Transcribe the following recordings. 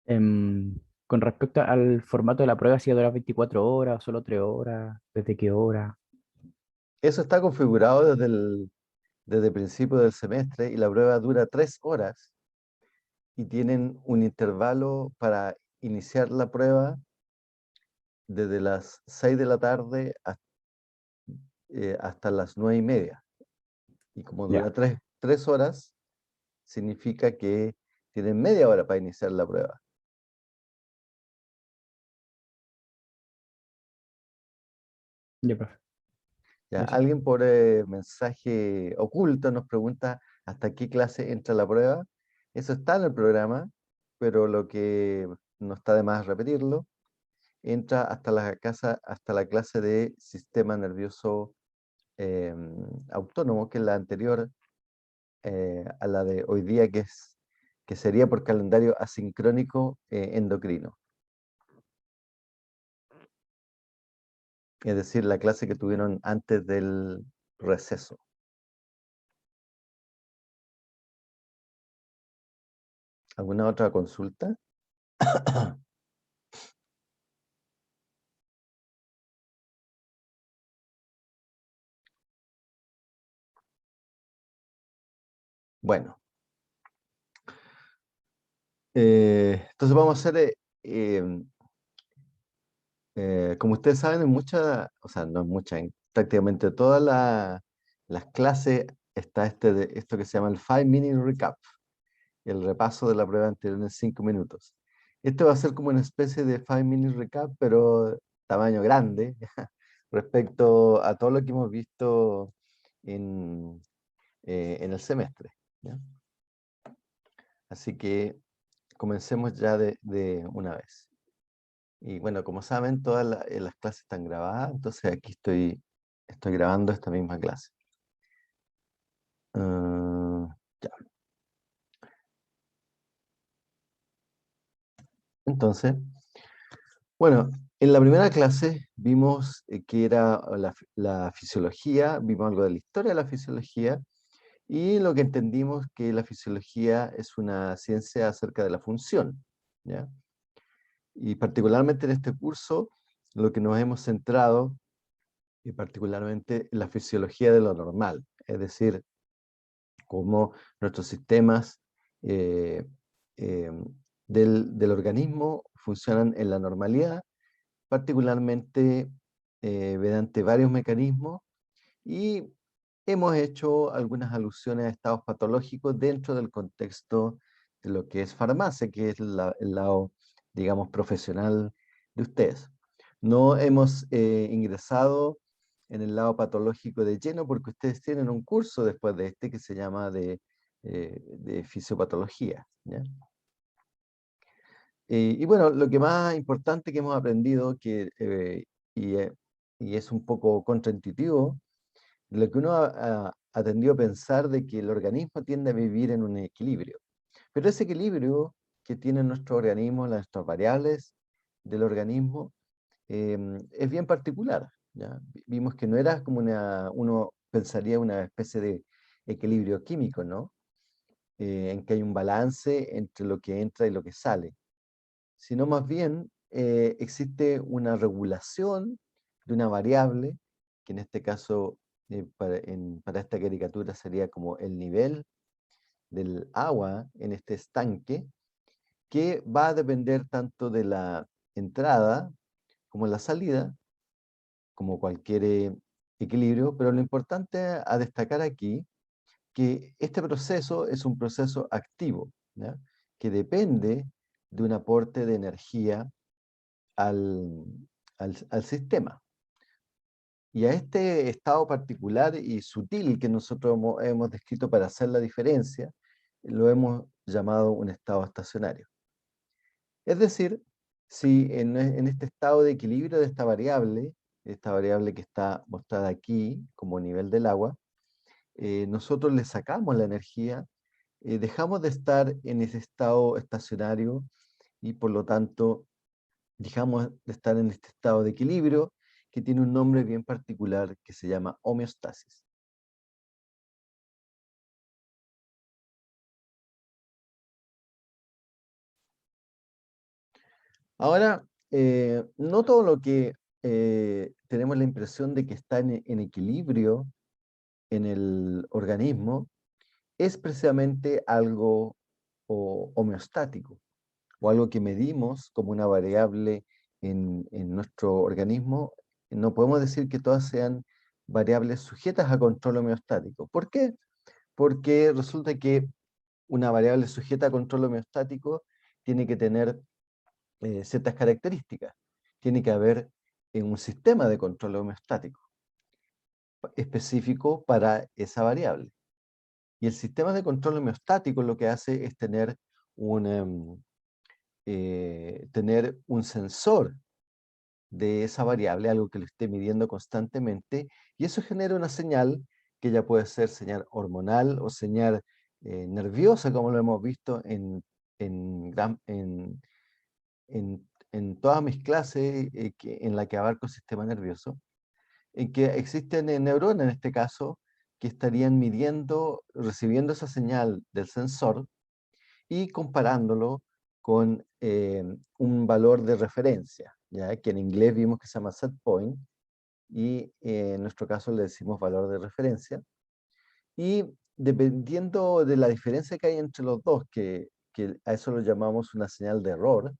Em, con respecto al formato de la prueba, si dura 24 horas o solo 3 horas, ¿desde qué hora? Eso está configurado desde el principio del semestre y la prueba dura 3 horas y tienen un intervalo para iniciar la prueba desde las 6 de la tarde hasta las 9:30. Y como Ya, dura tres horas, significa que tienen media hora para iniciar la prueba. ya, profe. Ya, Eso. alguien por mensaje oculto nos pregunta hasta qué clase entra la prueba. Eso está en el programa, pero lo que no está de más repetirlo, entra hasta la clase de sistema nervioso autónomo, que es la anterior a la de hoy día, que sería por calendario asincrónico endocrino. Es decir, la clase que tuvieron antes del receso. ¿Alguna otra consulta? Bueno, entonces vamos a hacer, como ustedes saben, en muchas, o sea, no en muchas, en prácticamente todas las clases está esto que se llama el 5 minute recap, el repaso de la prueba anterior en 5 minutos. Este va a ser como una especie de 5 minute recap, pero tamaño grande, respecto a todo lo que hemos visto en el semestre. ¿Ya? Así que comencemos ya de una vez. Y bueno, como saben, todas las clases están grabadas, entonces aquí estoy grabando esta misma clase. Ah, ya. Entonces, bueno, en la primera clase vimos que era la fisiología, vimos algo de la historia de la fisiología y lo que entendimos que la fisiología es una ciencia acerca de la función, ¿ya? Y particularmente en este curso, lo que nos hemos centrado, y particularmente en la fisiología de lo normal, es decir, cómo nuestros sistemas eh, eh, del organismo funcionan en la normalidad, particularmente mediante varios mecanismos, y hemos hecho algunas alusiones a estados patológicos dentro del contexto de lo que es farmacia, que es el lado, digamos, profesional de ustedes. No hemos ingresado en el lado patológico de lleno porque ustedes tienen un curso después de este que se llama de fisiopatología, ¿ya? Y bueno, lo que más importante que hemos aprendido, y, eh, y es un poco contraintuitivo, lo que uno ha tendido a pensar de que el organismo tiende a vivir en un equilibrio. Pero ese equilibrio que tiene nuestro organismo, nuestras variables del organismo, es bien particular, ¿ya? Vimos que no era como uno pensaría una especie de equilibrio químico, ¿no? En que hay un balance entre lo que entra y lo que sale, sino más bien existe una regulación de una variable, que en este caso, para esta caricatura sería como el nivel del agua en este estanque, que va a depender tanto de la entrada como la salida, como cualquier equilibrio, pero lo importante a destacar aquí, que este proceso es un proceso activo, ¿ya? Que depende de un aporte de energía al, al sistema. Y a este estado particular y sutil que nosotros hemos descrito para hacer la diferencia, lo hemos llamado un estado estacionario. Es decir, si en este estado de equilibrio de esta variable que está mostrada aquí como nivel del agua, nosotros le sacamos la energía, dejamos de estar en ese estado estacionario y por lo tanto dejamos de estar en este estado de equilibrio que tiene un nombre bien particular que se llama homeostasis. Ahora, no todo lo que tenemos la impresión de que está en equilibrio en el organismo es precisamente algo homeostático o algo que medimos como una variable en nuestro organismo. No podemos decir que todas sean variables sujetas a control homeostático. ¿Por qué? Porque resulta que una variable sujeta a control homeostático tiene que tener ciertas características. Tiene que haber un sistema de control homeostático específico para esa variable. Y el sistema de control homeostático lo que hace es tener un sensor de esa variable, algo que lo esté midiendo constantemente, y eso genera una señal que ya puede ser señal hormonal o señal nerviosa, como lo hemos visto en, gran- en todas mis clases en la que abarco el sistema nervioso, en que existen neuronas en este caso que estarían midiendo, recibiendo esa señal del sensor y comparándolo con un valor de referencia, ¿ya? Que en inglés vimos que se llama set point, y en nuestro caso le decimos valor de referencia. Y dependiendo de la diferencia que hay entre los dos, que a eso lo llamamos una señal de error,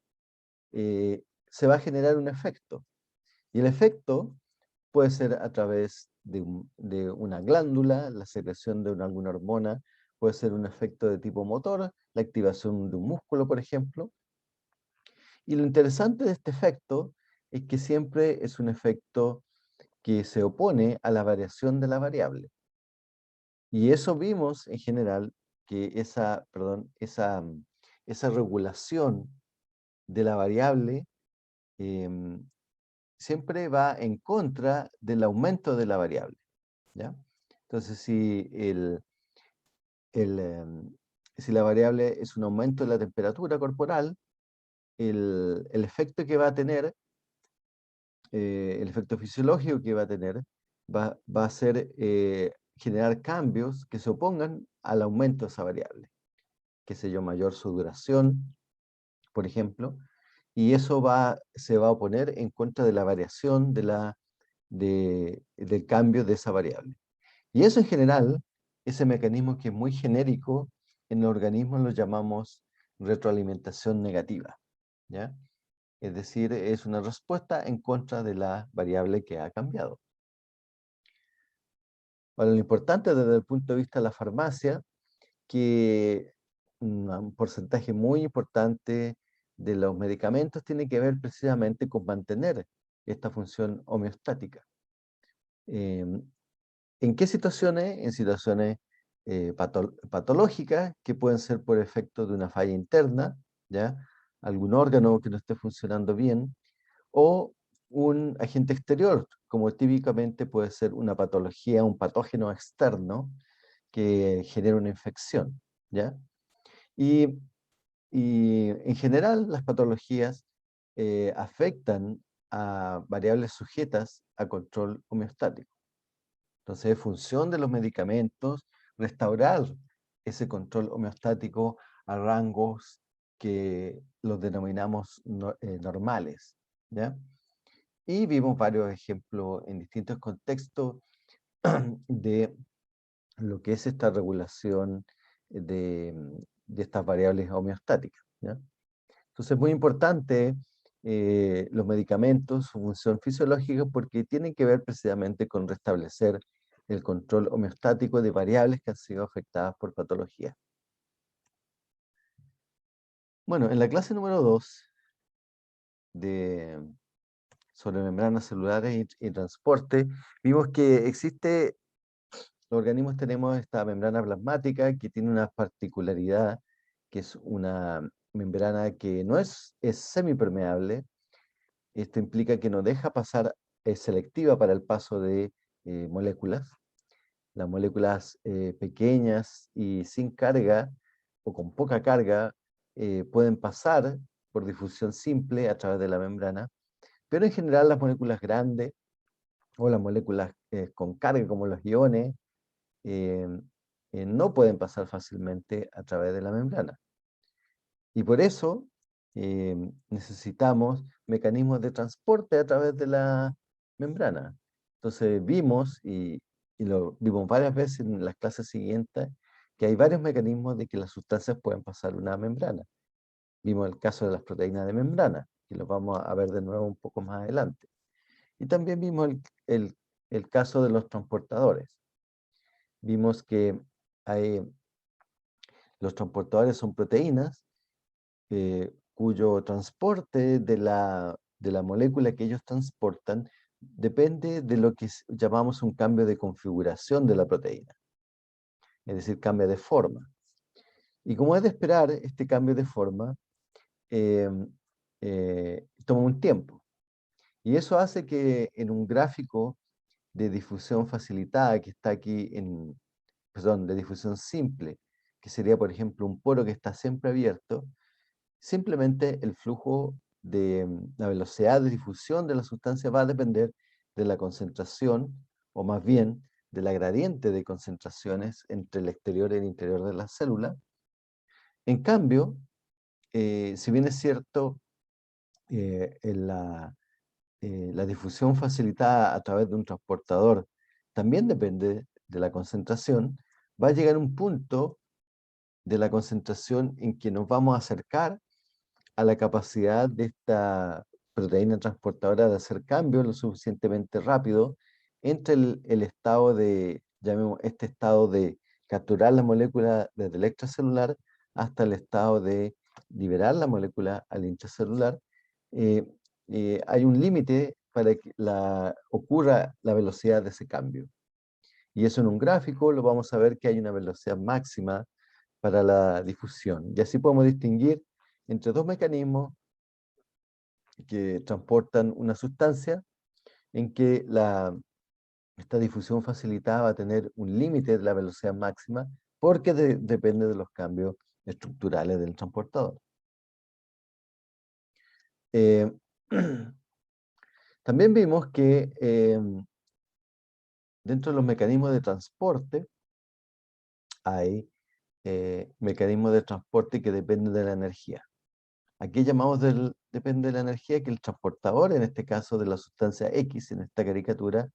se va a generar un efecto. Y el efecto puede ser a través de una glándula, la secreción de alguna hormona, puede ser un efecto de tipo motor, la activación de un músculo, por ejemplo. Y lo interesante de este efecto es que siempre es un efecto que se opone a la variación de la variable. Y eso vimos en general, que esa regulación de la variable em, siempre va en contra del aumento de la variable, ¿ya? Entonces, el, em, si la variable es un aumento de la temperatura corporal, el efecto que va a tener, el efecto fisiológico que va a tener, va a ser generar cambios que se opongan al aumento de esa variable, qué sé yo, mayor su duración, por ejemplo, y eso se va a oponer en contra de la variación del cambio de esa variable. Y eso en general, ese mecanismo que es muy genérico, en el organismo lo llamamos retroalimentación negativa, ¿ya? Es decir, es una respuesta en contra de la variable que ha cambiado. Ahora, lo importante desde el punto de vista de la farmacia, que un porcentaje muy importante de los medicamentos tiene que ver precisamente con mantener esta función homeostática. Em, ¿En qué situaciones? En situaciones patológicas que pueden ser por efecto de una falla interna, ¿ya? Algún órgano que no esté funcionando bien, o un agente exterior, como típicamente puede ser una patología, un patógeno externo que genera una infección, ¿ya? Y, y en general las patologías afectan a variables sujetas a control homeostático. Entonces, es función de los medicamentos restaurar ese control homeostático a rangos que los denominamos normales, ¿ya? Y vimos varios ejemplos en distintos contextos de lo que es esta regulación de, de estas variables homeostáticas, ¿ya? Entonces, es muy importante los medicamentos, su función fisiológica, porque tienen que ver precisamente con restablecer el control homeostático de variables que han sido afectadas por patología. Bueno, en la clase número 2 de, sobre membranas celulares y transporte, vimos que los organismos tenemos esta membrana plasmática que tiene una particularidad, que es una membrana que no es semipermeable. Esto implica que no deja pasar, es selectiva para el paso de moléculas. Las moléculas pequeñas y sin carga o con poca carga pueden pasar por difusión simple a través de la membrana, pero en general las moléculas grandes o las moléculas con carga como los iones eh, no pueden pasar fácilmente a través de la membrana. Y por eso necesitamos mecanismos de transporte a través de la membrana. Entonces vimos, y lo vimos varias veces en las clases siguientes, que hay varios mecanismos de que las sustancias pueden pasar una membrana. Vimos el caso de las proteínas de membrana, que lo vamos a ver de nuevo un poco más adelante. Y también vimos el caso de los transportadores. Vimos que los transportadores son proteínas cuyo transporte de la molécula que ellos transportan depende de lo que llamamos un cambio de configuración de la proteína, es decir, cambia de forma. Y como es de esperar, este cambio de forma eh, toma un tiempo. Y eso hace que en un gráfico de difusión facilitada que está aquí perdón, de difusión simple, que sería, por ejemplo, un poro que está siempre abierto, simplemente el flujo de la velocidad de difusión de la sustancia va a depender de la concentración, o más bien de la gradiente de concentraciones entre el exterior y el interior de la célula. En cambio, si bien es cierto, la difusión facilitada a través de un transportador también depende de la concentración, va a llegar un punto de la concentración en que nos vamos a acercar a la capacidad de esta proteína transportadora de hacer cambios lo suficientemente rápido entre el estado de, llamemos este estado de capturar la molécula desde el extracelular hasta el estado de liberar la molécula al intracelular. eh, Hay un límite para que ocurra la velocidad de ese cambio. Y eso en un gráfico lo vamos a ver que hay una velocidad máxima para la difusión. Y así podemos distinguir entre dos mecanismos que transportan una sustancia en que esta difusión facilitada va a tener un límite de la velocidad máxima porque depende de los cambios estructurales del transportador. Eh, También vimos que dentro de los mecanismos de transporte hay mecanismos de transporte que dependen de la energía. Aquí llamamos depende de la energía que el transportador, en este caso de la sustancia X, en esta caricatura,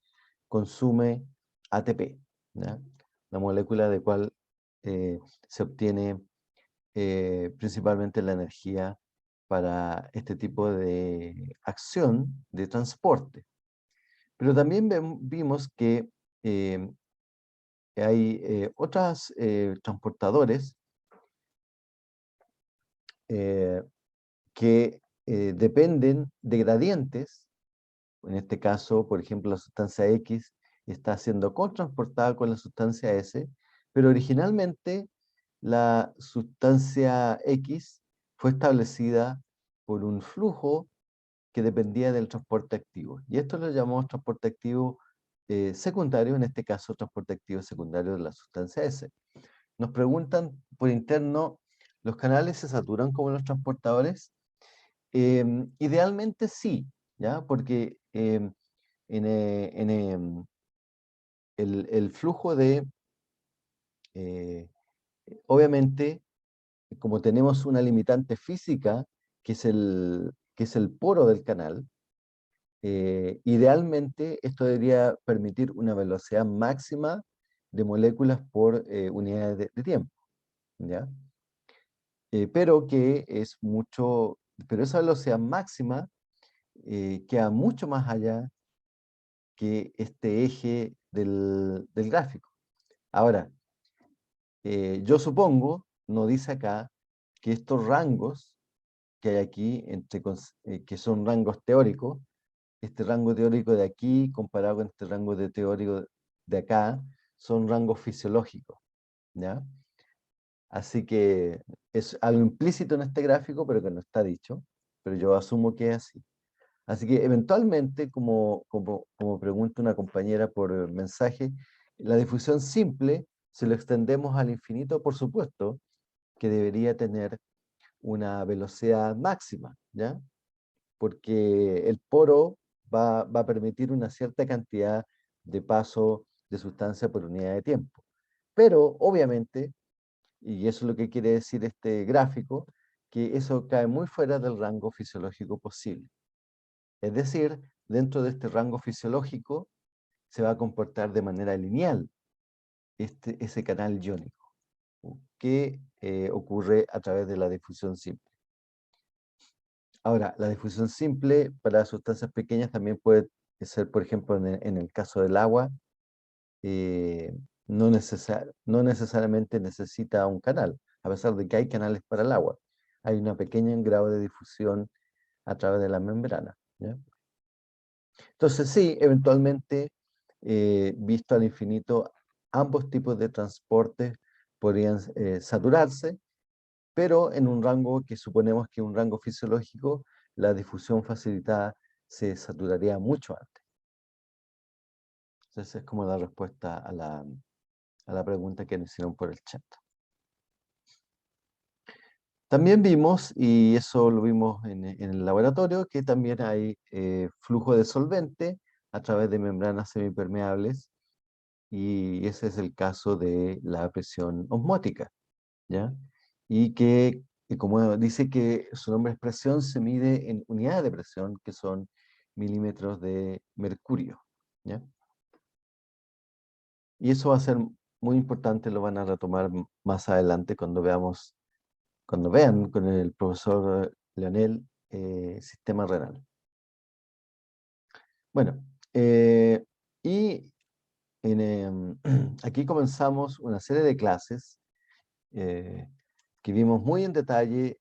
consume ATP, ¿ya? La molécula de cual se obtiene principalmente la energía para este tipo de acción de transporte. Pero también vimos que eh, hay otros transportadores eh, que dependen de gradientes. En este caso, por ejemplo, la sustancia X está siendo cotransportada con la sustancia S, pero originalmente la sustancia X fue establecida por un flujo que dependía del transporte activo. Y esto lo llamamos transporte activo secundario, en este caso transporte activo secundario de la sustancia S. Nos preguntan por interno, ¿los canales se saturan como los transportadores? Idealmente sí, ¿ya? Porque el flujo eh, obviamente, como tenemos una limitante física, que es el poro del canal, idealmente esto debería permitir una velocidad máxima de moléculas por unidades de tiempo, ¿ya? Pero esa velocidad máxima queda mucho más allá que este eje del gráfico. Ahora, yo supongo, no dice acá, que estos rangos que hay aquí, que son rangos teóricos, este rango teórico de aquí comparado con este rango teórico de acá, son rangos fisiológicos, ¿ya? Así que es algo implícito en este gráfico, pero que no está dicho, pero yo asumo que es así. Así que eventualmente, como pregunta una compañera por mensaje, la difusión simple, si lo extendemos al infinito, por supuesto, que debería tener una velocidad máxima, ¿ya? Porque el poro va a permitir una cierta cantidad de paso de sustancia por unidad de tiempo. Pero, obviamente, y eso es lo que quiere decir este gráfico, que eso cae muy fuera del rango fisiológico posible. Es decir, dentro de este rango fisiológico se va a comportar de manera lineal ese canal iónico, que ocurre a través de la difusión simple. Ahora, la difusión simple para sustancias pequeñas también puede ser, por ejemplo, en el caso del agua, no necesariamente necesita un canal, a pesar de que hay canales para el agua. Hay una pequeña grado de difusión a través de la membrana, ¿ya? Entonces sí, eventualmente, visto al infinito, ambos tipos de transporte podrían saturarse, pero en un rango que suponemos que un rango fisiológico, la difusión facilitada se saturaría mucho antes. Entonces es como la respuesta a la pregunta que nos hicieron por el chat. También vimos, y eso lo vimos en el laboratorio, que también hay flujo de solvente a través de membranas semipermeables, y ese es el caso de la presión osmótica, ¿ya? Y que, como dice que su nombre es presión, se mide en unidades de presión, que son milímetros de mercurio, ¿ya? Y eso va a ser muy importante, lo van a retomar más adelante cuando vean con el profesor Leonel sistema renal. Bueno, y aquí comenzamos una serie de clases que vimos muy en detalle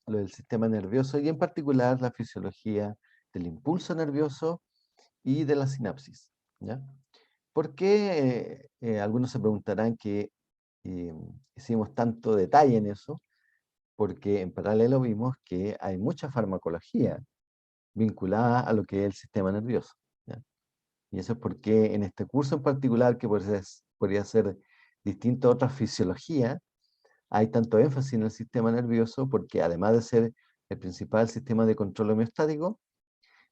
lo del sistema nervioso y en particular la fisiología del impulso nervioso y de la sinapsis, ¿ya? ¿Por qué? Algunos se preguntarán que hicimos tanto detalle en eso, porque en paralelo vimos que hay mucha farmacología vinculada a lo que es el sistema nervioso, ¿ya? Y eso es porque en este curso en particular, que podría ser distinto a otra fisiología, hay tanto énfasis en el sistema nervioso porque además de ser el principal sistema de control homeostático,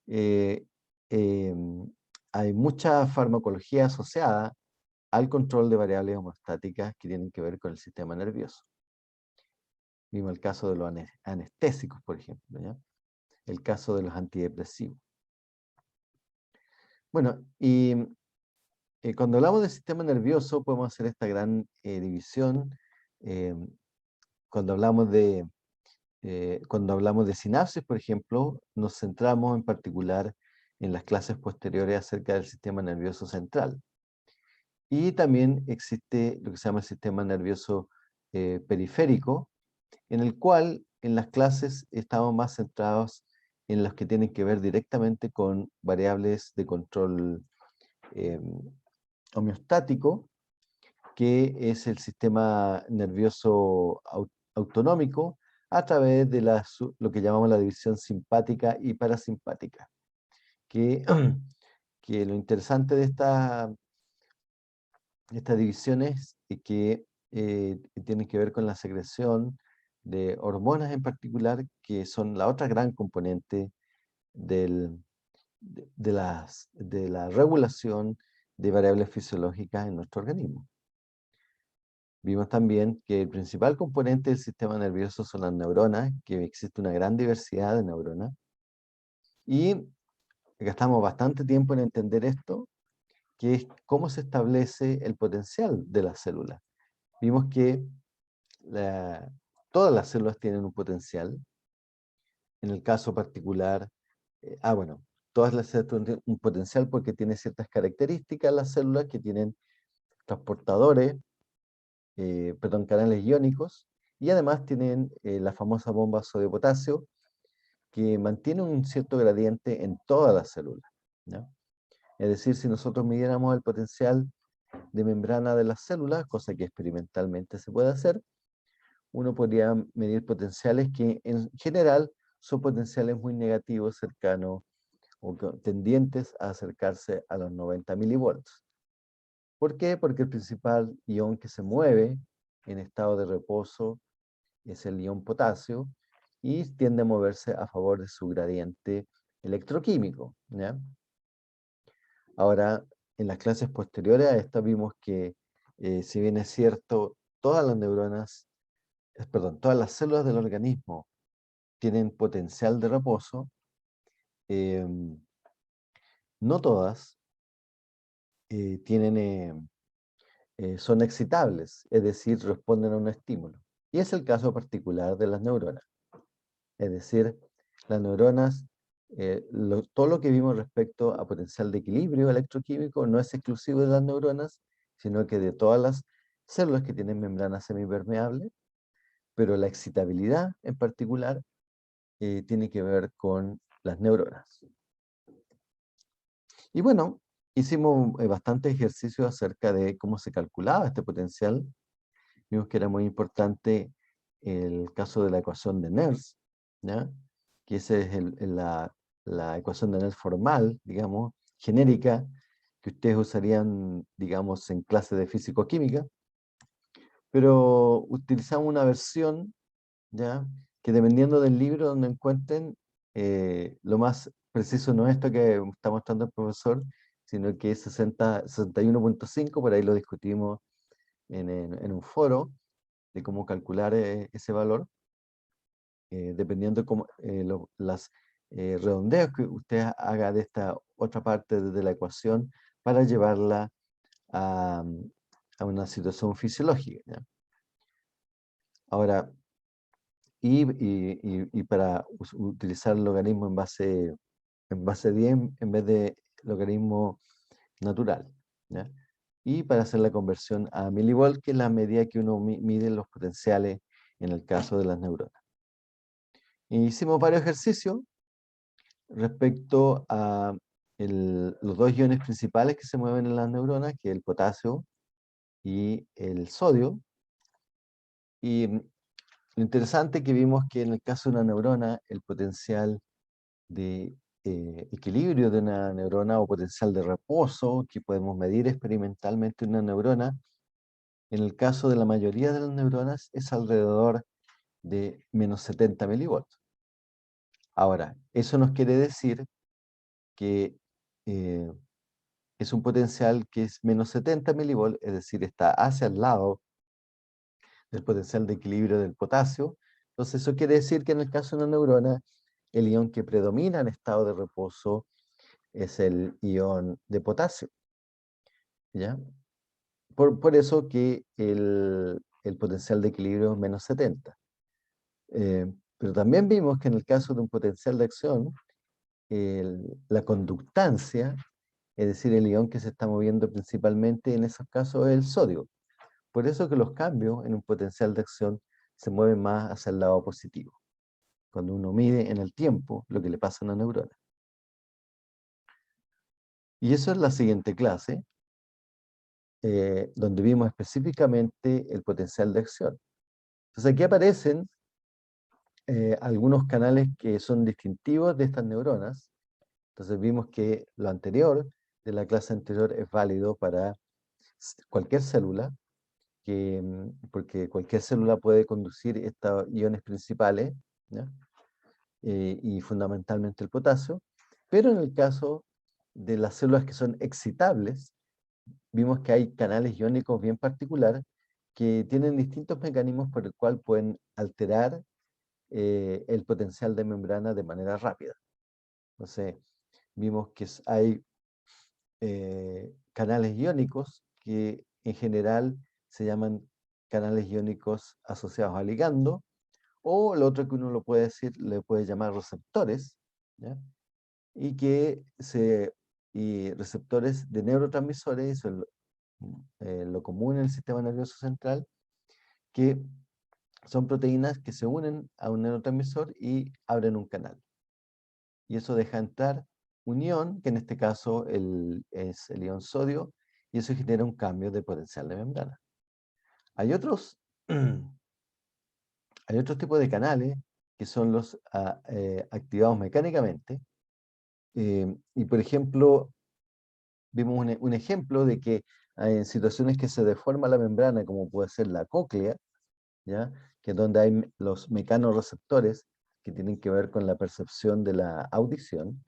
eh, em, hay mucha farmacología asociada al control de variables homeostáticas que tienen que ver con el sistema nervioso. Vimos el caso de los anestésicos, por ejemplo, ¿ya? El caso de los antidepresivos. Bueno, y cuando hablamos del sistema nervioso podemos hacer esta gran división. Cuando hablamos de sinapsis, por ejemplo, nos centramos en particular en las clases posteriores acerca del sistema nervioso central. Y también existe lo que se llama el sistema nervioso periférico, en el cual en las clases estamos más centrados en los que tienen que ver directamente con variables de control eh, homeostático, que es el sistema nervioso autonómico a través de lo que llamamos la división simpática y parasimpática. Que, que lo interesante de estas divisiones es que tienen que ver con la secreción de hormonas en particular, que son la otra gran componente de la regulación de variables fisiológicas en nuestro organismo. Vimos también que el principal componente del sistema nervioso son las neuronas, que existe una gran diversidad de neuronas. Y gastamos bastante tiempo en entender esto, que es cómo se establece el potencial de las células. Vimos que todas las células tienen un potencial. En el caso particular, bueno, todas las células tienen un potencial porque tienen ciertas características las células que tienen transportadores, canales iónicos, y además tienen la famosa bomba sodio-potasio, que mantiene un cierto gradiente en todas las células, ¿ya? Es decir, si nosotros midiéramos el potencial de membrana de las células, cosa que experimentalmente se puede hacer, uno podría medir potenciales que en general son potenciales muy negativos, cercanos o tendientes a acercarse a los 90 milivolts. ¿Por qué? Porque el principal ion que se mueve en estado de reposo es el ion potasio y tiende a moverse a favor de su gradiente electroquímico, ¿ya? Ahora, en las clases posteriores a esta vimos que, si bien es cierto, todas las neuronas, todas las células del organismo tienen potencial de reposo, no todas son excitables, es decir, responden a un estímulo. Y es el caso particular de las neuronas. Es decir, las neuronas, todo lo que vimos respecto a potencial de equilibrio electroquímico no es exclusivo de las neuronas, sino que de todas las células que tienen membrana semipermeable, pero la excitabilidad en particular tiene que ver con las neuronas. Y bueno, hicimos bastantes ejercicios acerca de cómo se calculaba este potencial. Vimos que era muy importante el caso de la ecuación de Nernst, ¿ya? Que esa es la ecuación de Nernst formal, digamos, genérica, que ustedes usarían, digamos, en clase de físico-química, pero utilizamos una versión, ¿ya? Que dependiendo del libro donde encuentren, lo más preciso no es esto que está mostrando el profesor, sino que es 61.5, por ahí lo discutimos en un foro, de cómo calcular ese valor, dependiendo de las redondeos que usted haga de esta otra parte de la ecuación para llevarla a, a una situación fisiológica, ¿ya? Ahora, y para utilizar el logaritmo en base 10 en vez de logaritmo natural, ¿ya? Y para hacer la conversión a milivolt, que es la medida que uno mide los potenciales en el caso de las neuronas. Hicimos varios ejercicios respecto a los dos iones principales que se mueven en las neuronas, que es el potasio y el sodio. Y lo interesante que vimos que en el caso de una neurona, el potencial de equilibrio de una neurona o potencial de reposo que podemos medir experimentalmente en una neurona, en el caso de la mayoría de las neuronas es alrededor de menos 70 milivolts. Ahora, eso nos quiere decir que eh, es un potencial que es menos 70 milivolts, es decir, está hacia el lado del potencial de equilibrio del potasio. Entonces, eso quiere decir que en el caso de una neurona, el ion que predomina en estado de reposo es el ion de potasio, ¿ya? Por eso que el potencial de equilibrio es menos 70. Pero también vimos que en el caso de un potencial de acción, la conductancia, es decir, el ion que se está moviendo principalmente en esos casos es el sodio. Por eso que los cambios en un potencial de acción se mueven más hacia el lado positivo, cuando uno mide en el tiempo lo que le pasa a una neurona. Y eso es la siguiente clase, donde vimos específicamente el potencial de acción. Entonces aquí aparecen algunos canales que son distintivos de estas neuronas. Entonces vimos que lo anterior, de la clase anterior, es válido para cualquier célula, porque cualquier célula puede conducir estos iones principales, ¿ya? Y fundamentalmente el potasio, pero en el caso de las células que son excitables, vimos que hay canales iónicos bien particulares que tienen distintos mecanismos por el cual pueden alterar el potencial de membrana de manera rápida. Entonces, vimos que hay canales iónicos que en general se llaman canales iónicos asociados a ligando, o lo otro que uno lo puede decir, le puede llamar receptores, ¿ya? Y receptores de neurotransmisores, eso es lo común en el sistema nervioso central, que son proteínas que se unen a un neurotransmisor y abren un canal. Y eso deja entrar un ion, que en este caso es el ion sodio, y eso genera un cambio de potencial de membrana. Hay otros, hay otros tipos de canales que son los activados mecánicamente. Y por ejemplo, vimos un ejemplo de que en situaciones que se deforma la membrana, como puede ser la cóclea, ¿ya? Que es donde hay los mecanorreceptores que tienen que ver con la percepción de la audición.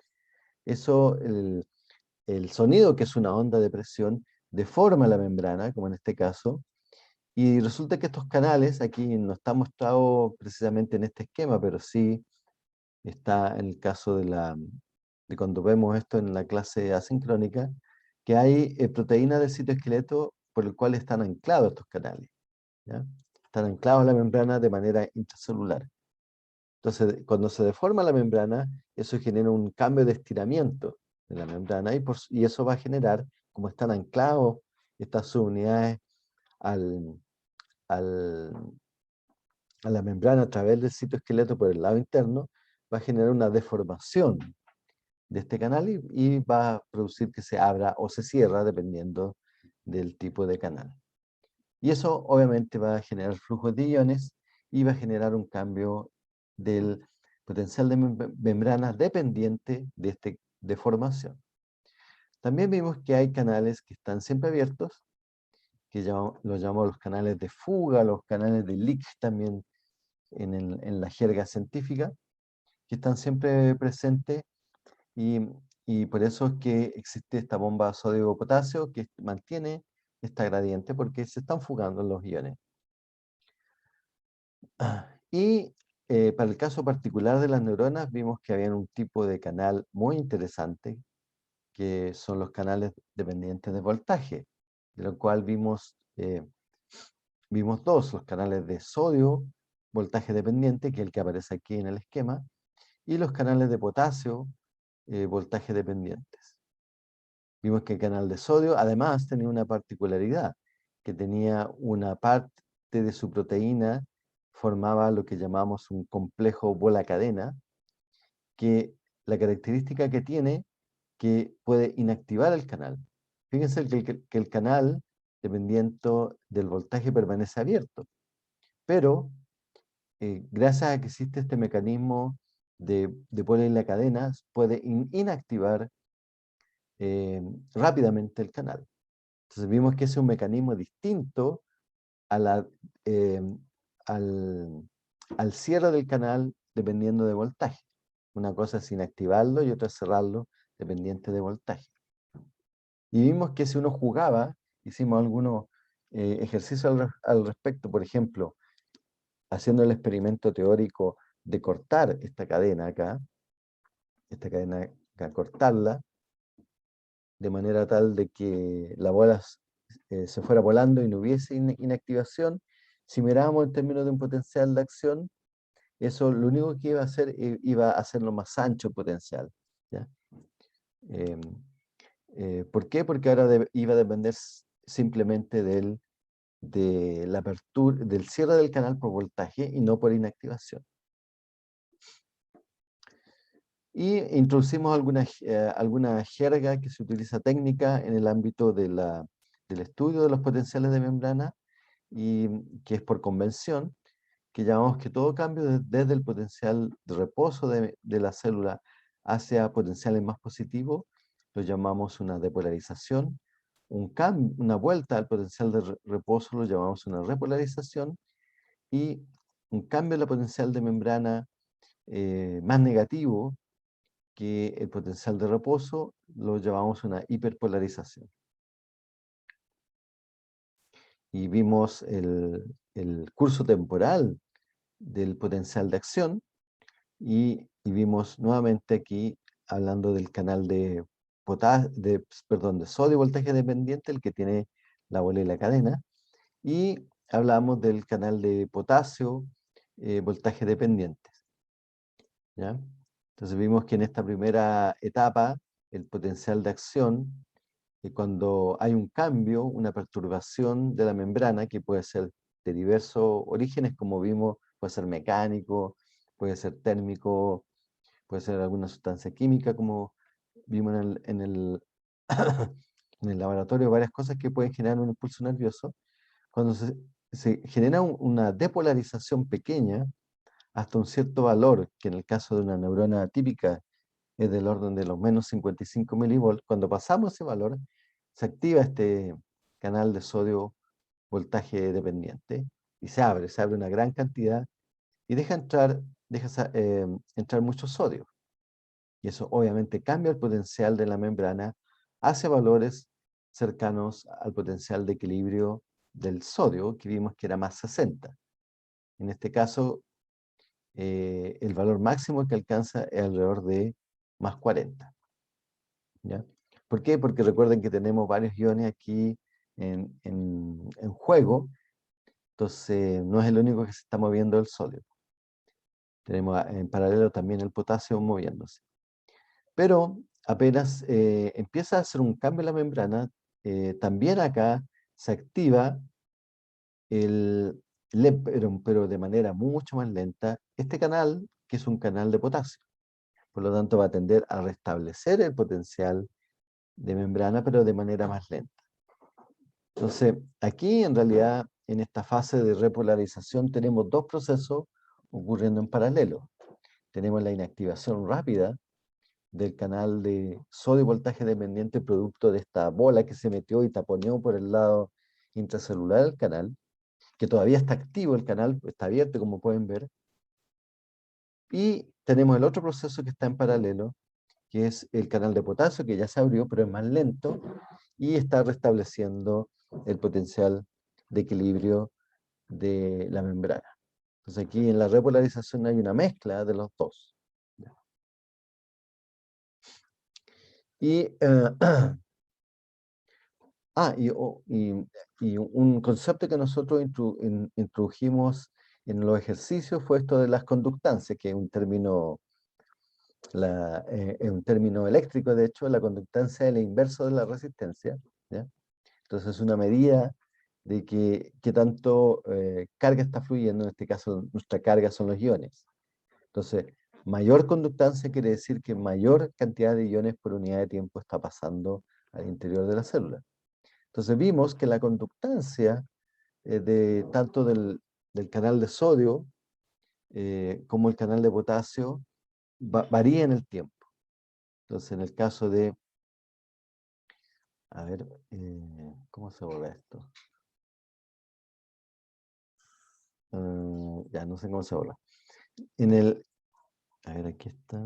Eso, el sonido, que es una onda de presión, deforma la membrana, como en este caso, y resulta que estos canales, aquí no está mostrado precisamente en este esquema, pero sí está en el caso de cuando vemos esto en la clase asincrónica, que hay proteínas del citoesqueleto por el cual están anclados estos canales, ¿ya? Están anclados a la membrana de manera intracelular. Entonces, cuando se deforma la membrana, eso genera un cambio de estiramiento de la membrana y eso va a generar, como están anclados estas subunidades al, al, a la membrana a través del citoesqueleto por el lado interno, va a generar una deformación de este canal y va a producir que se abra o se cierra dependiendo del tipo de canal. Y eso obviamente va a generar flujos de iones y va a generar un cambio del potencial de membrana dependiente de esta deformación. También vimos que hay canales que están siempre abiertos, que los llamamos los canales de fuga, los canales de leak también en la jerga científica, que están siempre presentes y, y por eso es que existe esta bomba sodio-potasio que mantiene esta gradiente porque se están fugando los iones. Y para el caso particular de las neuronas vimos que había un tipo de canal muy interesante que son los canales dependientes de voltaje, de lo cual vimos dos, los canales de sodio, voltaje dependiente, que es el que aparece aquí en el esquema, y los canales de potasio, voltaje dependientes. Vimos que el canal de sodio además tenía una particularidad, que tenía una parte de su proteína, formaba lo que llamamos un complejo bola-cadena, que la característica que tiene, que puede inactivar el canal. Fíjense que el canal, dependiendo del voltaje, permanece abierto, pero gracias a que existe este mecanismo de pola en la cadena, puede inactivar rápidamente el canal. Entonces vimos que ese es un mecanismo distinto a eh, al, al cierre del canal dependiendo de voltaje. Una cosa es inactivarlo y otra es cerrarlo dependiente de voltaje. Y vimos que si uno jugaba, hicimos algunos ejercicios al respecto, por ejemplo, haciendo el experimento teórico de cortar esta cadena acá, cortarla, de manera tal de que la bola se fuera volando y no hubiese inactivación. Si mirábamos en términos de un potencial de acción, eso lo único que iba a hacer, iba a hacerlo más ancho el potencial, ¿ya? Em, ¿Por qué? Porque ahora iba a depender simplemente de la apertura, del cierre del canal por voltaje y no por inactivación. Y introducimos alguna jerga que se utiliza técnica en el ámbito del estudio de los potenciales de membrana y que es por convención, que llamamos que todo cambio desde el potencial de reposo de la célula hacia potenciales más positivos, lo llamamos una depolarización. Una vuelta al potencial de reposo lo llamamos una repolarización y un cambio en la potencial de membrana más negativo que el potencial de reposo lo llamamos una hiperpolarización. Y vimos el curso temporal del potencial de acción y vimos nuevamente aquí hablando del canal de sodio voltaje dependiente, el que tiene la bola y la cadena, y hablamos del canal de potasio voltaje dependiente, ¿ya? Entonces vimos que en esta primera etapa el potencial de acción, cuando hay un cambio, una perturbación de la membrana, que puede ser de diversos orígenes, como vimos, puede ser mecánico, puede ser térmico, puede ser alguna sustancia química, como vimos en el laboratorio, varias cosas que pueden generar un impulso nervioso. Cuando se genera una depolarización pequeña, hasta un cierto valor, que en el caso de una neurona típica es del orden de los menos 55 milivolts, cuando pasamos ese valor, se activa este canal de sodio voltaje dependiente y se abre una gran cantidad y deja entrar mucho sodio. Y eso obviamente cambia el potencial de la membrana hacia valores cercanos al potencial de equilibrio del sodio, que vimos que era más 60. En este caso, el valor máximo que alcanza es alrededor de más 40. ¿Ya? ¿Por qué? Porque recuerden que tenemos varios iones aquí en juego, entonces no es el único que se está moviendo el sodio. Tenemos en paralelo también el potasio moviéndose. Pero apenas empieza a hacer un cambio en la membrana, también acá se activa pero de manera mucho más lenta, este canal, que es un canal de potasio. Por lo tanto, va a tender a restablecer el potencial de membrana, pero de manera más lenta. Entonces, aquí en realidad, en esta fase de repolarización, tenemos dos procesos ocurriendo en paralelo. Tenemos la inactivación rápida del canal de sodio voltaje dependiente producto de esta bola que se metió y taponeó por el lado intracelular del canal, que todavía está activo el canal, está abierto como pueden ver. Y tenemos el otro proceso que está en paralelo, que es el canal de potasio, que ya se abrió, pero es más lento, y está restableciendo el potencial de equilibrio de la membrana. Entonces aquí en la repolarización hay una mezcla de los dos. Y, y un concepto que nosotros introdujimos en los ejercicios fue esto de las conductancias, que es es un término eléctrico. De hecho, la conductancia es el inverso de la resistencia, ¿ya? Entonces es una medida de qué tanto carga está fluyendo. En este caso nuestra carga son los iones. Entonces, mayor conductancia quiere decir que mayor cantidad de iones por unidad de tiempo está pasando al interior de la célula. Entonces vimos que la conductancia de tanto del canal de sodio como el canal de potasio varía en el tiempo. Entonces, en el caso de, a ver, ¿cómo se borra esto? Ya no sé cómo se borra. A ver, aquí está.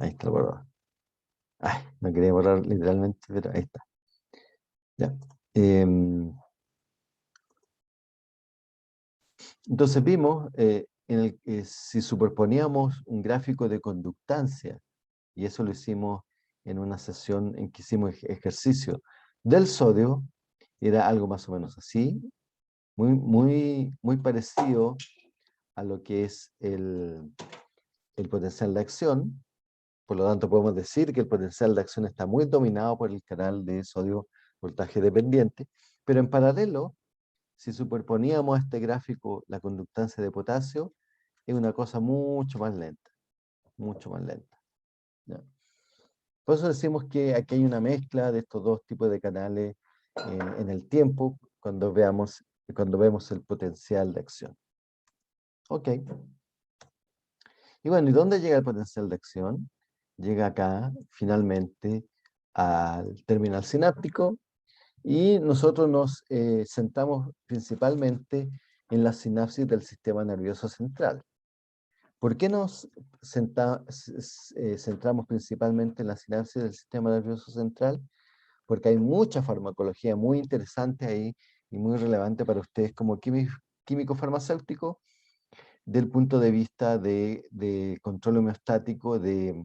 Ahí está borrado. Ay, no quería borrar literalmente, pero ahí está. Ya. Entonces vimos en el que si superponíamos un gráfico de conductancia, y eso lo hicimos en una sesión en que hicimos ejercicio del sodio, era algo más o menos así, muy parecido a lo que es el potencial de acción. Por lo tanto, podemos decir que el potencial de acción está muy dominado por el canal de sodio voltaje dependiente, pero en paralelo, si superponíamos a este gráfico la conductancia de potasio, es una cosa mucho más lenta. ¿Ya? Por eso decimos que aquí hay una mezcla de estos dos tipos de canales en el tiempo cuando vemos el potencial de acción. Ok. Y bueno, ¿y dónde llega el potencial de acción? Llega acá, finalmente, al terminal sináptico, y nosotros nos centramos principalmente en la sinapsis del sistema nervioso central. ¿Por qué nos centramos principalmente en la sinapsis del sistema nervioso central? Porque hay mucha farmacología muy interesante ahí y muy relevante para ustedes como químico farmacéutico del punto de vista de control homeostático de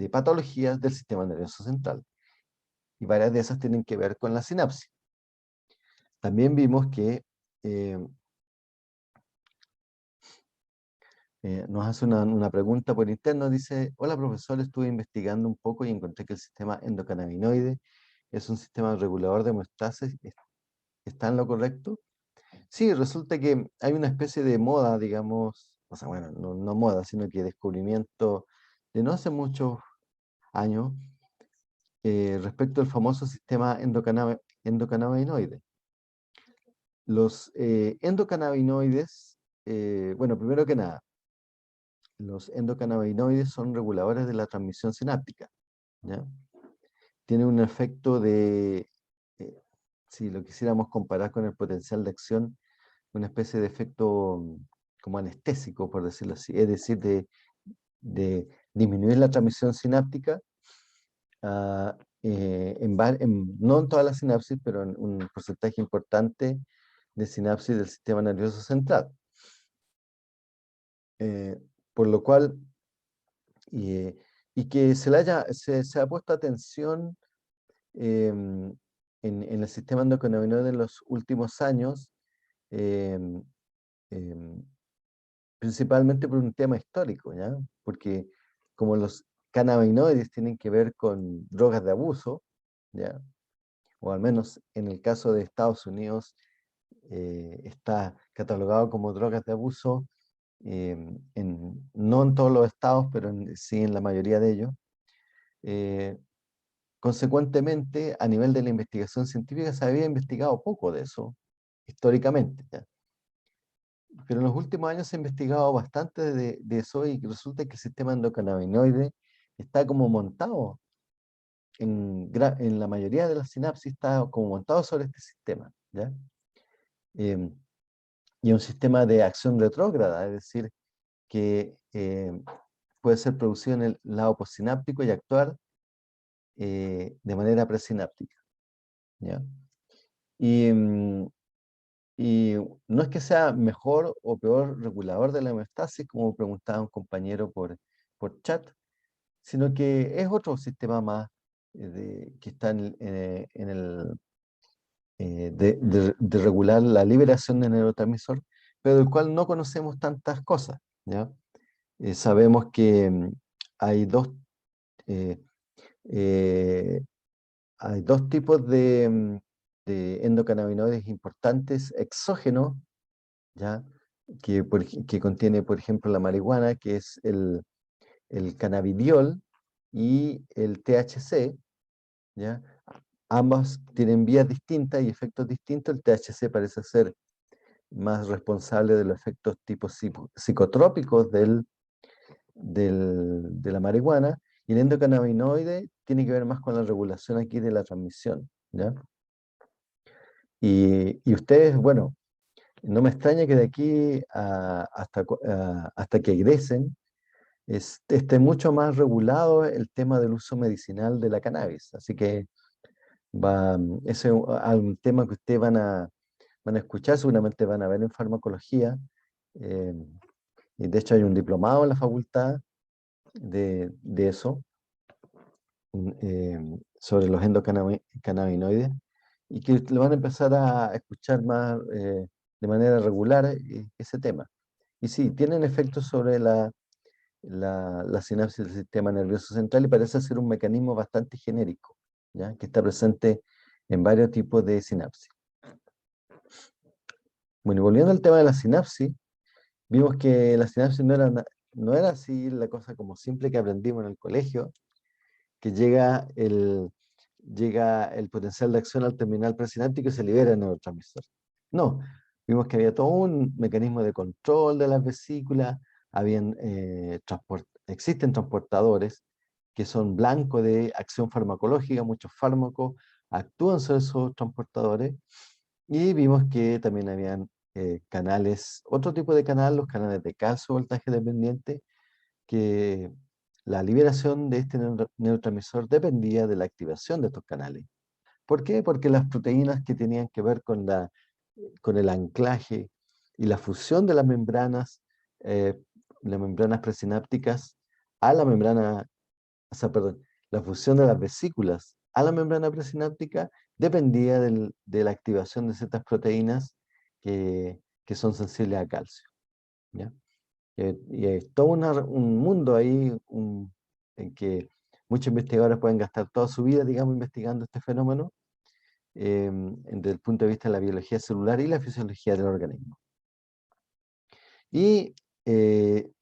patologías del sistema nervioso central. Y varias de esas tienen que ver con la sinapsis. También vimos que eh, nos hace una pregunta por interno, dice: hola profesor, estuve investigando un poco y encontré que el sistema endocannabinoide es un sistema regulador de homeostasis. ¿Está en lo correcto? Sí, resulta que hay una especie de moda, digamos, o sea, bueno, no moda, sino que descubrimiento de no hace muchos años respecto al famoso sistema endocannabinoide. Los endocannabinoides, bueno, primero que nada, los endocannabinoides son reguladores de la transmisión sináptica, ¿ya? Tienen un efecto si lo quisiéramos comparar con el potencial de acción, una especie de efecto como anestésico, por decirlo así, es decir, de disminuir la transmisión sináptica, ah, no en todas las sinapsis, pero en un porcentaje importante de sinapsis del sistema nervioso central. eh, por lo cual, y, y que se ha puesto atención en el sistema endocannabinoide en los últimos años, em, em, principalmente por un tema histórico, ¿ya? Porque como los cannabinoides tienen que ver con drogas de abuso, ¿ya? O al menos en el caso de Estados Unidos, está catalogado como drogas de abuso, no en todos los estados, pero sí en la mayoría de ellos. Eh, Consecuentemente, a nivel de la investigación científica se había investigado poco de eso, históricamente, ¿ya? Pero en los últimos años se ha investigado bastante de eso y resulta que el sistema endocannabinoide está como montado en la mayoría de las sinapsis, está como montado sobre este sistema, ¿ya? Em, y un sistema de acción retrógrada, es decir, que puede ser producido en el lado postsináptico y actuar de manera presináptica, ¿ya? Y, y no es que sea mejor o peor regulador de la homeostasis, como preguntaba un compañero por chat, sino que es otro sistema más que está de regular la liberación de neurotransmisor, pero del cual no conocemos tantas cosas, ¿ya? Sabemos que hay eh, eh, hay dos tipos de endocannabinoides importantes exógenos, ¿ya? Que contiene, por ejemplo, la marihuana, que es el cannabidiol y el THC, ¿ya? Ambas tienen vías distintas y efectos distintos. El THC parece ser más responsable de los efectos tipo psicotrópicos de la marihuana, y el endocannabinoide tiene que ver más con la regulación aquí de la transmisión, ¿ya? Y ustedes, bueno, no me extraña que de aquí hasta que egresen esté mucho más regulado el tema del uso medicinal de la cannabis. Así que ese es un tema que ustedes van a escuchar, seguramente van a ver en farmacología. eh, y de hecho hay un diplomado en la facultad de eso, sobre los endocannabinoides, y que lo van a empezar a escuchar más de manera regular ese tema. Y sí, tienen efectos sobre la sinapsis del sistema nervioso central y parece ser un mecanismo bastante genérico, ¿ya? Que está presente en varios tipos de sinapsis. Bueno, y volviendo al tema de la sinapsis, vimos que la sinapsis no era así la cosa como simple que aprendimos en el colegio, que llega el potencial de acción al terminal presináptico y se libera el neurotransmisor. No, vimos que había todo un mecanismo de control de las vesículas, existen transportadores que son blancos de acción farmacológica, muchos fármacos actúan sobre esos transportadores, y vimos que también habían canales, otro tipo de canal, los canales de calcio voltaje dependiente, que la liberación de este neurotransmisor dependía de la activación de estos canales. ¿Por qué? Porque las proteínas que tenían que ver con el anclaje y la fusión de eh, las membranas presinápticas a la membrana, o sea, perdón, la fusión de las vesículas a la membrana presináptica dependía de la activación de ciertas proteínas que son sensibles a calcio, ¿ya? Y hay todo un mundo ahí en que muchos investigadores pueden gastar toda su vida, digamos, investigando este fenómeno desde el punto de vista de la biología celular y la fisiología del organismo. Y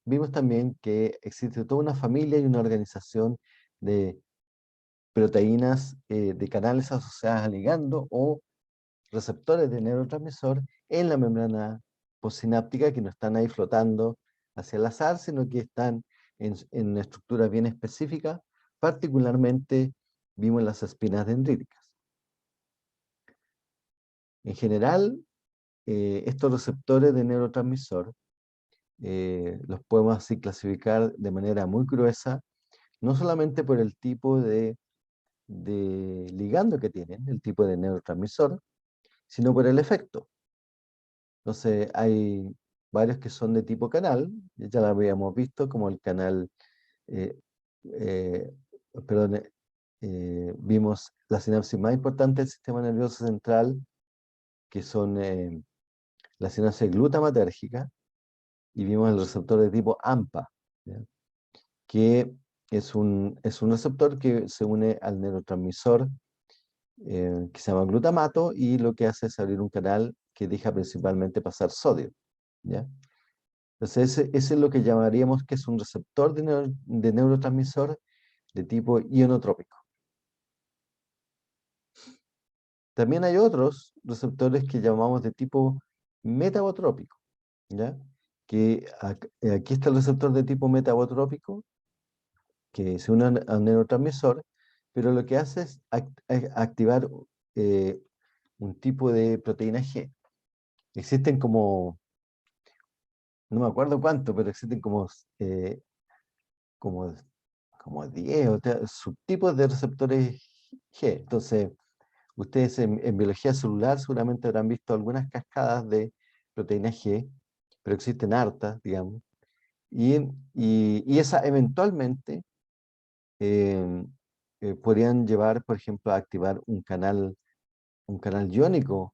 vimos también que existe toda una familia y una organización de proteínas de canales asociadas a ligando o receptores de neurotransmisor en la membrana postsináptica, que no están ahí flotando hacia el azar, sino que están en estructuras bien específicas. Particularmente vimos las espinas dendríticas. En general, estos receptores de neurotransmisor los podemos así clasificar de manera muy gruesa, no solamente por el tipo de ligando que tienen, el tipo de neurotransmisor, sino por el efecto. Entonces, varios que son de tipo canal, ya lo habíamos visto, como el canal, eh, eh, perdón, vimos la sinapsis más importante del sistema nervioso central, que son la sinapsis glutamatérgica, y vimos el receptor de tipo AMPA, ¿ya? Que es un receptor que se une al neurotransmisor que se llama glutamato, y lo que hace es abrir un canal que deja principalmente pasar sodio, ¿ya? Entonces ese es lo que llamaríamos que es un receptor de neurotransmisor de tipo ionotrópico. También hay otros receptores que llamamos de tipo metabotrópico, ¿ya? Que aquí está el receptor de tipo metabotrópico, que se une a un neurotransmisor, pero lo que hace es activar eh, un tipo de proteína G. Existen como, no me acuerdo cuánto, pero existen como, como 10 subtipos de receptores G. Entonces, ustedes en biología celular seguramente habrán visto algunas cascadas de proteína G, pero existen hartas, digamos. Y esa eventualmente eh, podrían llevar, por ejemplo, a activar un canal iónico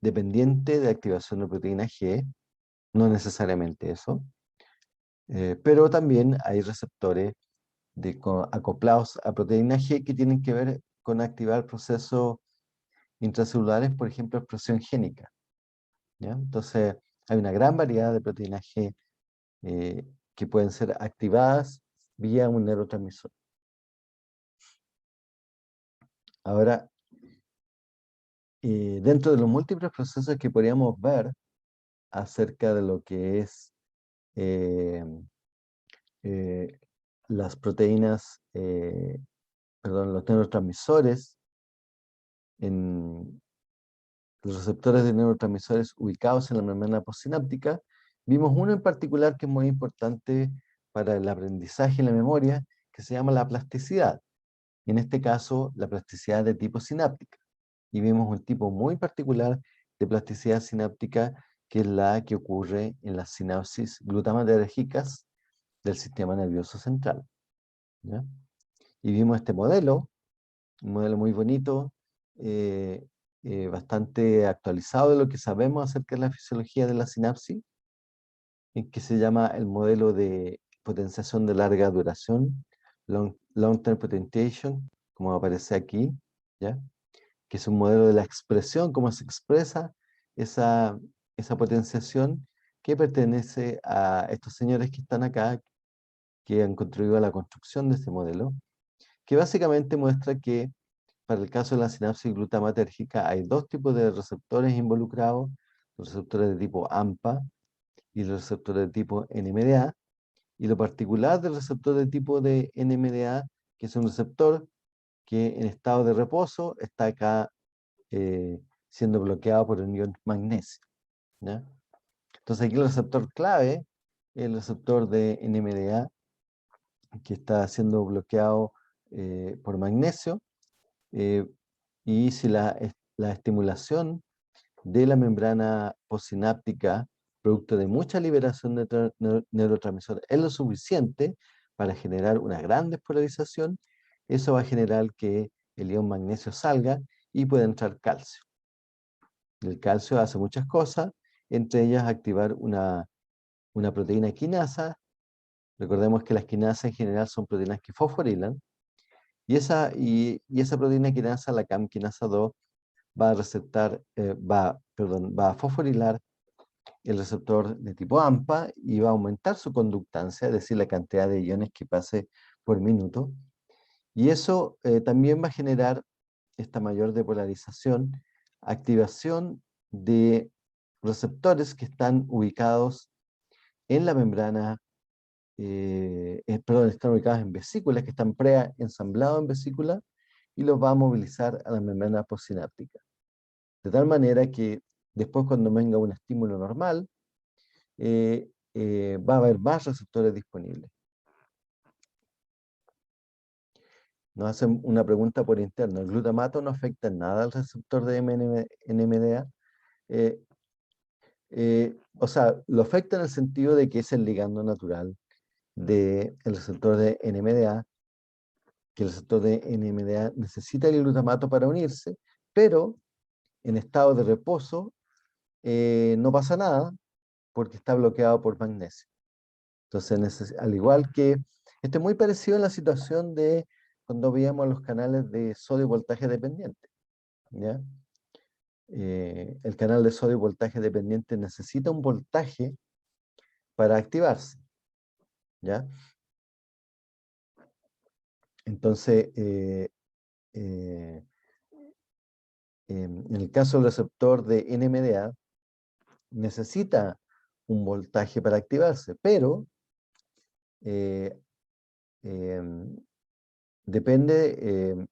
dependiente de activación de proteína G, no necesariamente eso, pero también hay receptores acoplados a proteína G que tienen que ver con activar procesos intracelulares, por ejemplo, expresión génica, ¿ya? Entonces, hay una gran variedad de proteínas G eh, que pueden ser activadas vía un neurotransmisor. Ahora, dentro de los múltiples procesos que podríamos ver acerca de lo que es eh, eh, las proteínas, perdón, los neurotransmisores, en los receptores de neurotransmisores ubicados en la membrana postsináptica, vimos uno en particular que es muy importante para el aprendizaje y la memoria, que se llama la plasticidad. En este caso, la plasticidad de tipo sináptica. Y vimos un tipo muy particular de plasticidad sináptica, que es la que ocurre en las sinapsis glutamatérgicas del sistema nervioso central, ¿ya? Y vimos este modelo, un modelo muy bonito, eh, bastante actualizado de lo que sabemos acerca de la fisiología de la sinapsis, que se llama el modelo de potenciación de larga duración, long-term potentiation, como aparece aquí, ¿ya? Que es un modelo de la expresión, cómo se expresa esa, esa potenciación, que pertenece a estos señores que están acá, que han contribuido a la construcción de este modelo, que básicamente muestra que para el caso de la sinapsis glutamatérgica hay dos tipos de receptores involucrados: los receptores de tipo AMPA y los receptores de tipo NMDA. Y lo particular del receptor de tipo de NMDA, que es un receptor que en estado de reposo está acá siendo bloqueado por el ion magnesio, ¿ya? Entonces aquí el receptor clave es el receptor de NMDA, que está siendo bloqueado por magnesio, eh, y si la estimulación de la membrana postsináptica, producto de mucha liberación de neurotransmisores, es lo suficiente para generar una gran despolarización, eso va a generar que el ion magnesio salga y pueda entrar calcio. El calcio hace muchas cosas, entre ellas activar una proteína quinasa. Recordemos que las quinasas en general son proteínas que fosforilan, y esa proteína quinasa, la CAM quinasa 2, va a va a fosforilar el receptor de tipo AMPA y va a aumentar su conductancia, es decir, la cantidad de iones que pase por minuto. Y eso también va a generar esta mayor depolarización, activación de receptores que están ubicados en la membrana, perdón, están ubicados en vesículas, que están preensamblados en vesículas, y los va a movilizar a la membrana postsináptica. De tal manera que después, cuando venga un estímulo normal, va a haber más receptores disponibles. Nos hacen una pregunta por interno: ¿el glutamato no afecta en nada al receptor de NMDA? O sea, lo afecta en el sentido de que es el ligando natural del receptor de NMDA, que el receptor de NMDA necesita el glutamato para unirse, pero en estado de reposo no pasa nada porque está bloqueado por magnesio. Entonces, al igual que, esto es muy parecido a la situación de cuando veíamos los canales de sodio y voltaje dependiente, ¿ya? El canal de sodio y voltaje dependiente necesita un voltaje para activarse, ¿ya? Entonces, eh, en el caso del receptor de NMDA, necesita un voltaje para activarse, pero eh, em, depende,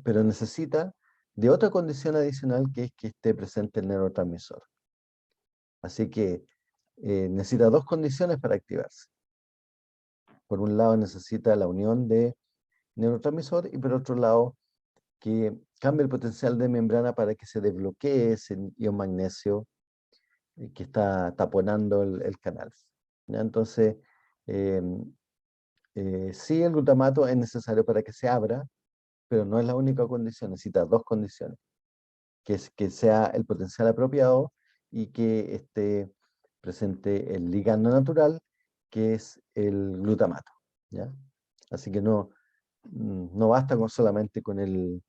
pero necesita de otra condición adicional que es que esté presente el neurotransmisor. Así que necesita dos condiciones para activarse. Por un lado necesita la unión de neurotransmisor y por otro lado que cambie el potencial de membrana para que se desbloquee ese ion magnesio que está taponando el canal, ¿ya? Entonces, eh, sí, el glutamato es necesario para que se abra, pero no es la única condición, necesita dos condiciones, que es que sea el potencial apropiado y que esté presente el ligando natural, que es el glutamato, ¿ya? Así que no basta solamente con el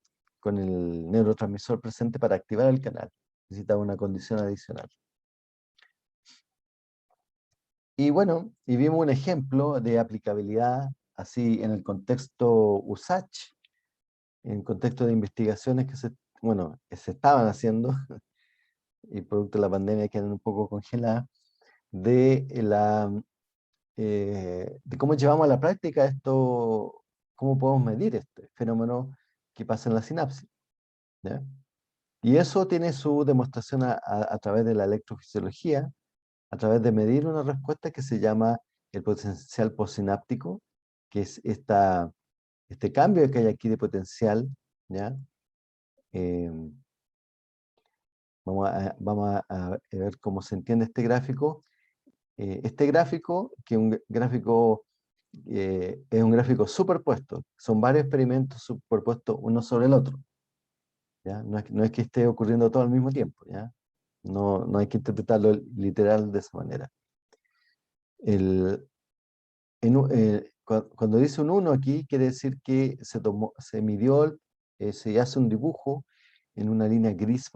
neurotransmisor presente para activar el canal, necesita una condición adicional. Y bueno, y vimos un ejemplo de aplicabilidad así en el contexto USACH, en el contexto de investigaciones que se estaban haciendo y producto de la pandemia quedan un poco congeladas, de cómo llevamos a la práctica esto, cómo podemos medir este fenómeno que pasa en la sinapsis, ¿ya? Y eso tiene su demostración a través de la electrofisiología, a través de medir una respuesta que se llama el potencial postsináptico, que es este cambio que hay aquí de potencial, ¿ya? Em, vamos a ver cómo se entiende este gráfico. Este gráfico, que es un gráfico superpuesto, son varios experimentos superpuestos uno sobre el otro, ¿ya? No es que esté ocurriendo todo al mismo tiempo, ¿ya? No hay que interpretarlo literal de esa manera. El, cuando dice un 1 aquí, quiere decir que se midió, se hace un dibujo en una línea gris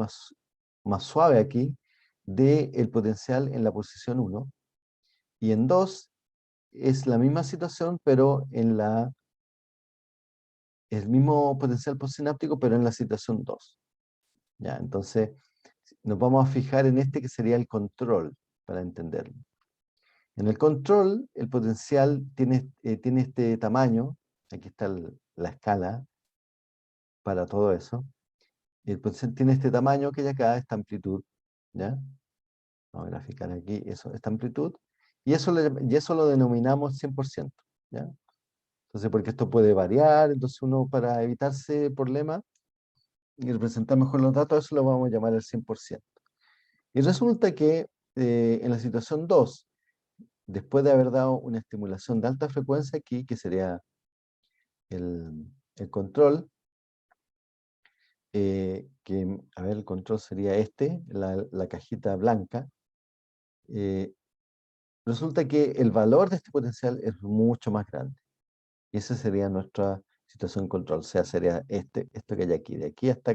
más suave aquí, del potencial en la posición 1. Y en 2 es la misma situación, pero el mismo potencial postsináptico, pero en la situación 2. ¿Ya? Entonces, nos vamos a fijar en este que sería el control, para entenderlo. En el control, el potencial tiene este tamaño, aquí está la escala para todo eso, y el potencial tiene este tamaño que hay acá, esta amplitud, ¿ya? Vamos a graficar aquí eso, esta amplitud, y eso lo denominamos 100%, ¿ya? Entonces, porque esto puede variar, entonces uno para evitarse problemas y representar mejor los datos, eso lo vamos a llamar el 100%. Y resulta que en la situación 2, después de haber dado una estimulación de alta frecuencia aquí, que sería el control, a ver, el control sería la cajita blanca, eh, resulta que el valor de este potencial es mucho más grande. Y esa sería nuestra situación control, o sea, sería esto que hay aquí, de aquí hasta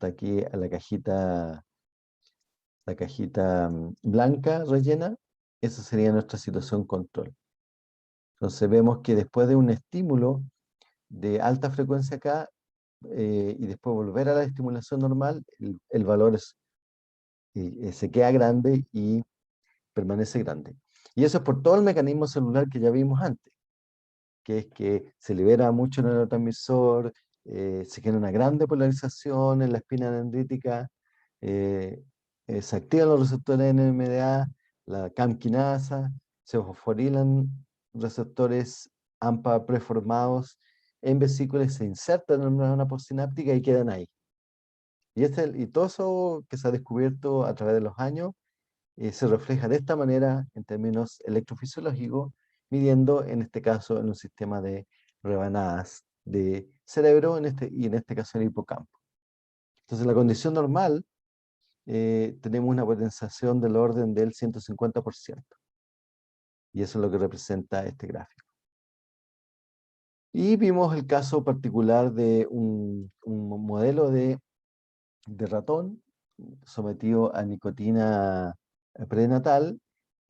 aquí a la cajita blanca rellena, esa sería nuestra situación control. Entonces vemos que después de un estímulo de alta frecuencia acá, y después volver a la estimulación normal, el valor se queda grande y permanece grande. Y eso es por todo el mecanismo celular que ya vimos antes, que es que se libera mucho neurotransmisor, se genera una grande polarización en la espina dendrítica, eh, se activan los receptores NMDA, la CAM quinasa, se fosforilan receptores AMPA preformados en vesículas, se insertan en una postsináptica y quedan ahí. Y todo eso que se ha descubierto a través de los años se refleja de esta manera en términos electrofisiológicos, midiendo en este caso en un sistema de rebanadas de cerebro y en este caso el hipocampo. Entonces, la condición normal, tenemos una potenciación del orden del 150%. Y eso es lo que representa este gráfico. Y vimos el caso particular de un modelo de ratón sometido a nicotina prenatal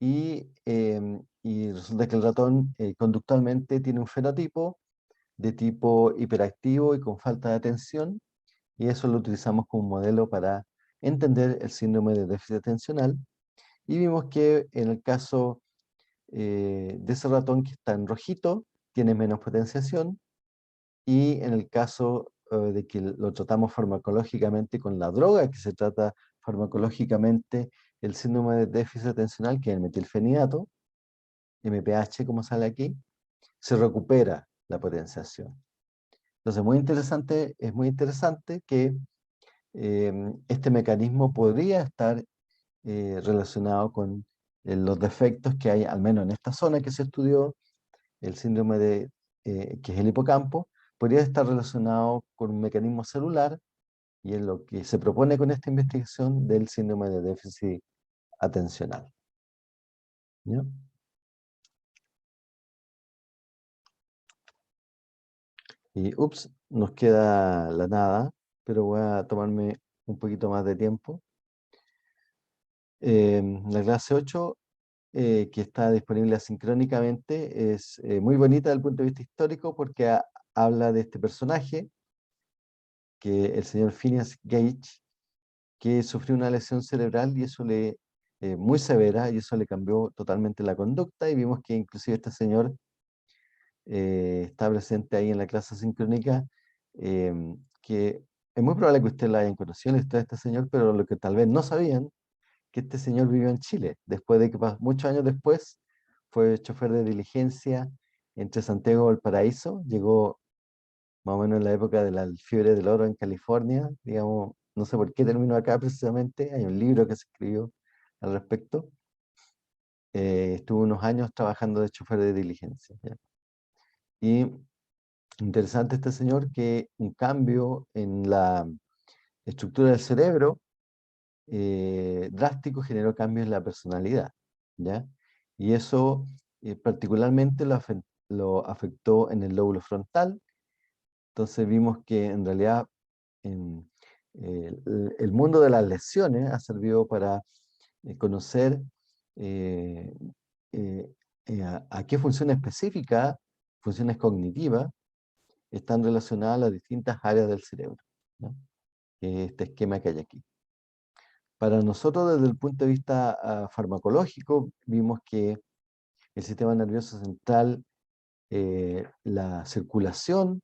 y resulta que el ratón conductualmente tiene un fenotipo de tipo hiperactivo y con falta de atención, y eso lo utilizamos como modelo para entender el síndrome de déficit atencional. Y vimos que en el caso de ese ratón que está en rojito, tiene menos potenciación, y en el caso de que lo tratamos farmacológicamente con la droga que se trata farmacológicamente, el síndrome de déficit atencional, que es el metilfenidato, MPH como sale aquí, se recupera la potenciación. Entonces, es muy interesante que este mecanismo podría estar relacionado con los defectos que hay, al menos en esta zona que se estudió, el síndrome que es el hipocampo, podría estar relacionado con un mecanismo celular, y es lo que se propone con esta investigación del síndrome de déficit atencional. ¿Ya? Y ups, nos queda la nada, pero voy a tomarme un poquito más de tiempo. La clase 8, que está disponible asincrónicamente, es muy bonita desde el punto de vista histórico porque habla de este personaje, que el señor Phineas Gage, que sufrió una lesión cerebral y eso muy severa, y eso le cambió totalmente la conducta, y vimos que inclusive este señor está presente ahí en la clase sincrónica, que es muy probable que ustedes la hayan conocido en la historia de este señor, pero lo que tal vez no sabían, que este señor vivió en Chile, después de que muchos años después fue chofer de diligencia entre Santiago y Valparaíso, llegó más o menos en la época de la fiebre del oro en California, digamos, no sé por qué terminó acá precisamente, hay un libro que se escribió al respecto. Estuvo unos años trabajando de chofer de diligencia, ¿ya? Y interesante este señor, que un cambio en la estructura del cerebro drástico generó cambios en la personalidad, ¿ya? Y eso particularmente lo afectó en el lóbulo frontal. Entonces vimos que en realidad en, el mundo de las lesiones ha servido para conocer eh, eh, a qué funciones específicas, funciones cognitivas, están relacionadas a las distintas áreas del cerebro, ¿no? Este esquema que hay aquí. Para nosotros, desde el punto de vista farmacológico, vimos que el sistema nervioso central, la circulación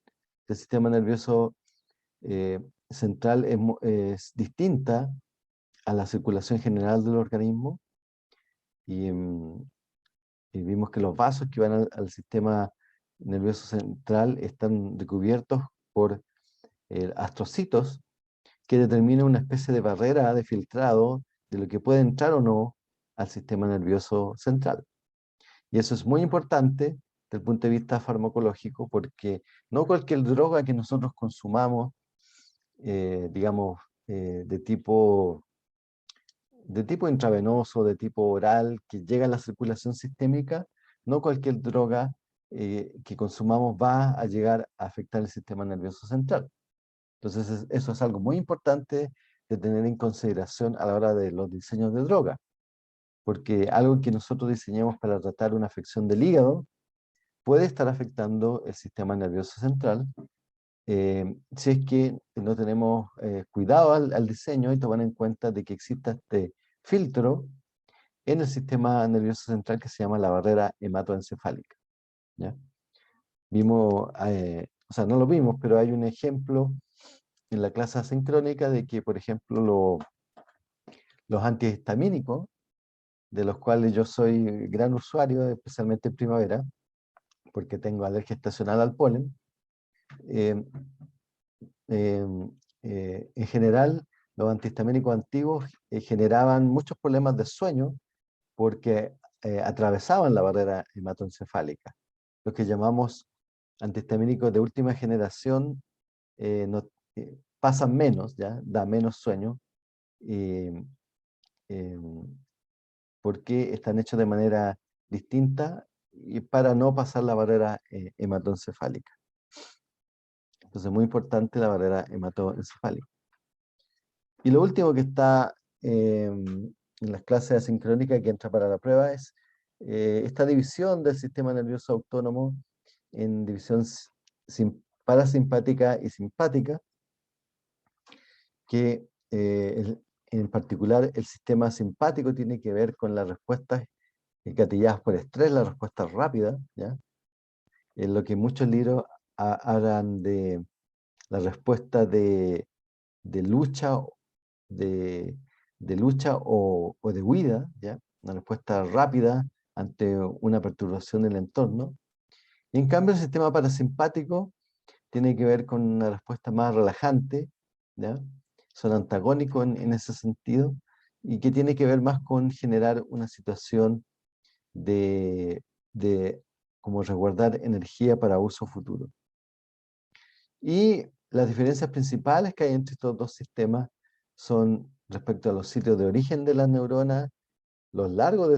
del sistema nervioso central es distinta a la circulación general del organismo, y, y vimos que los vasos que van al sistema nervioso central están recubiertos por astrocitos, que determinan una especie de barrera de filtrado de lo que puede entrar o no al sistema nervioso central. Y eso es muy importante desde el punto de vista farmacológico, porque no cualquier droga que nosotros consumamos, digamos, de tipo intravenoso, de tipo oral, que llega a la circulación sistémica, no cualquier droga que consumamos va a llegar a afectar el sistema nervioso central. Entonces, eso es algo muy importante de tener en consideración a la hora de los diseños de droga, porque algo que nosotros diseñamos para tratar una afección del hígado puede estar afectando el sistema nervioso central, si es que no tenemos cuidado al diseño y tomar en cuenta de que exista este filtro en el sistema nervioso central que se llama la barrera hematoencefálica, ¿ya? Vimos, o sea, no lo vimos, pero hay un ejemplo en la clase asincrónica de que, por ejemplo, los antihistamínicos, de los cuales yo soy gran usuario, especialmente en primavera, porque tengo alergia estacional al polen, eh, en general los antihistamínicos antiguos generaban muchos problemas de sueño porque atravesaban la barrera hematoencefálica. Los que llamamos antihistamínicos de última generación pasan menos, ¿ya? Da menos sueño, eh, porque están hechos de manera distinta y para no pasar la barrera hematoencefálica. Entonces, muy importante la barrera hematoencefálica. Y lo último que está en las clases asincrónicas que entra para la prueba es esta división del sistema nervioso autónomo en división parasimpática y simpática, que en particular el sistema simpático tiene que ver con las respuestas gatilladas por estrés, la respuesta rápida, ¿ya? En lo que muchos libros hablan de la respuesta de lucha, de lucha o de huida, ¿ya? Una respuesta rápida ante una perturbación del entorno. Y en cambio el sistema parasimpático tiene que ver con una respuesta más relajante, ¿ya? Son antagónicos en ese sentido, y que tiene que ver más con generar una situación de como resguardar energía para uso futuro. Y las diferencias principales que hay entre estos dos sistemas son respecto a los sitios de origen de las neuronas, los largos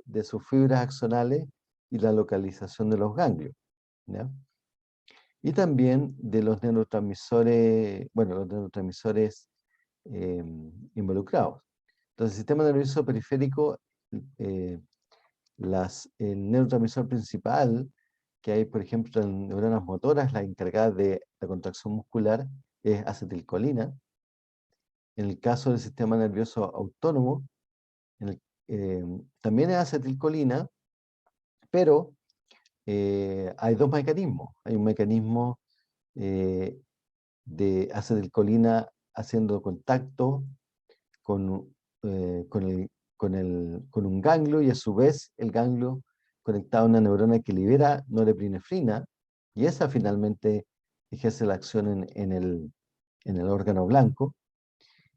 de sus fibras axonales y la localización de los ganglios, ¿ya? Y también de los neurotransmisores, bueno, los neurotransmisores involucrados. Entonces, el sistema nervioso periférico, el neurotransmisor principal que hay, por ejemplo, en neuronas motoras, la encargada de la contracción muscular, es acetilcolina. En el caso del sistema nervioso autónomo, también es acetilcolina, pero hay dos mecanismos. Hay un mecanismo de acetilcolina haciendo contacto con, con un ganglio, y a su vez el ganglio conectado a una neurona que libera norepinefrina, y esa finalmente ejerce la acción en el órgano blanco.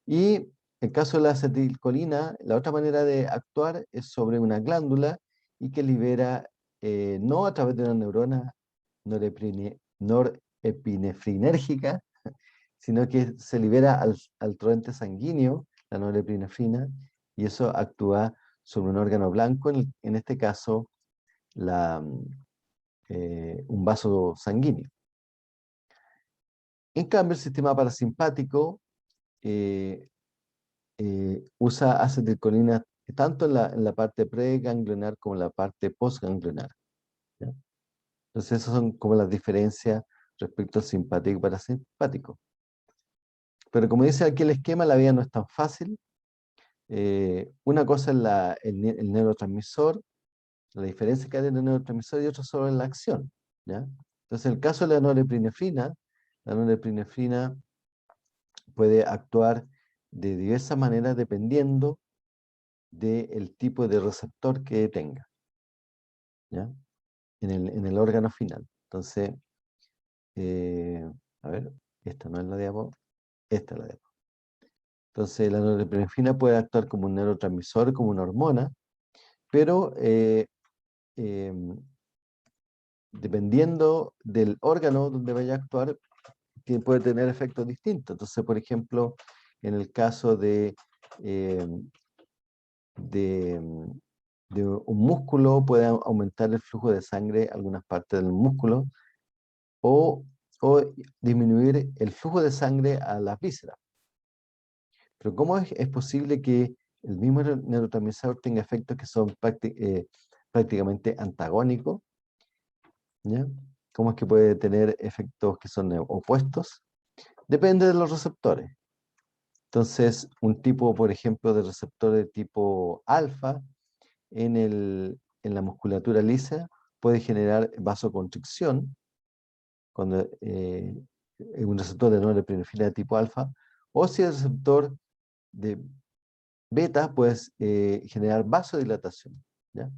Y el caso de la acetilcolina, la otra manera de actuar es sobre una glándula y que libera, no a través de una neurona norepinefrinérgica, sino que se libera al torrente sanguíneo, la norepinefrina, y eso actúa sobre un órgano blanco, en este caso un vaso sanguíneo. En cambio, el sistema parasimpático usa acetilcolina tanto en la parte preganglionar como en la parte postganglionar, ¿ya? Entonces, esas son como las diferencias respecto al simpático y parasimpático. Pero como dice aquí el esquema, la vida no es tan fácil. Una cosa es el neurotransmisor, la diferencia que hay entre el neurotransmisor, y otra solo en la acción, ¿ya? Entonces, en el caso de la norepinefrina puede actuar de diversas maneras dependiendo del tipo de receptor que tenga, ¿ya? En el órgano final. Entonces, a ver, esta no es la diapo, esta es la diapo. Entonces, la norepinefrina puede actuar como un neurotransmisor, como una hormona, pero dependiendo del órgano donde vaya a actuar, puede tener efectos distintos. Entonces, por ejemplo, en el caso de un músculo, puede aumentar el flujo de sangre a algunas partes del músculo, o disminuir el flujo de sangre a las vísceras. Pero ¿cómo es posible que el mismo neurotransmisor tenga efectos que son prácticamente antagónicos, ¿ya? ¿Cómo es que puede tener efectos que son opuestos? Depende de los receptores. Entonces, un tipo, por ejemplo, de receptor de tipo alfa en la musculatura lisa puede generar vasoconstricción, cuando un receptor de norepinefrina de tipo alfa, o si el receptor de beta puede generar vasodilatación, ¿ya?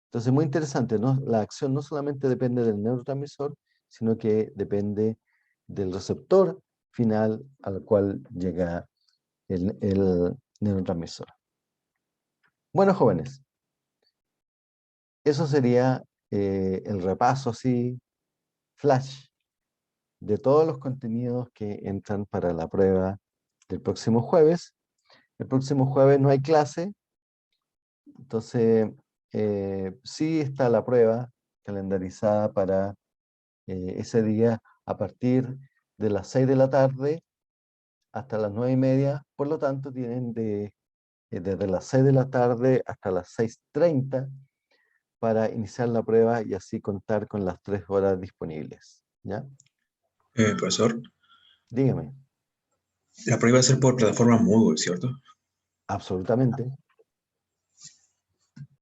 Entonces, muy interesante, ¿no? La acción no solamente depende del neurotransmisor, sino que depende del receptor final al cual llega el neurotransmisor. Bueno, jóvenes, eso sería el repaso así, flash, de todos los contenidos que entran para la prueba del próximo jueves. El próximo jueves no hay clase, entonces sí está la prueba calendarizada para ese día a partir de las 6 de la tarde hasta las 9:30. Por lo tanto, tienen desde las 6 de la tarde hasta las 6:30 para iniciar la prueba y así contar con las 3 horas disponibles. ¿Ya? Profesor, Dígame. la prueba va a ser por plataforma Moodle, ¿cierto? Absolutamente.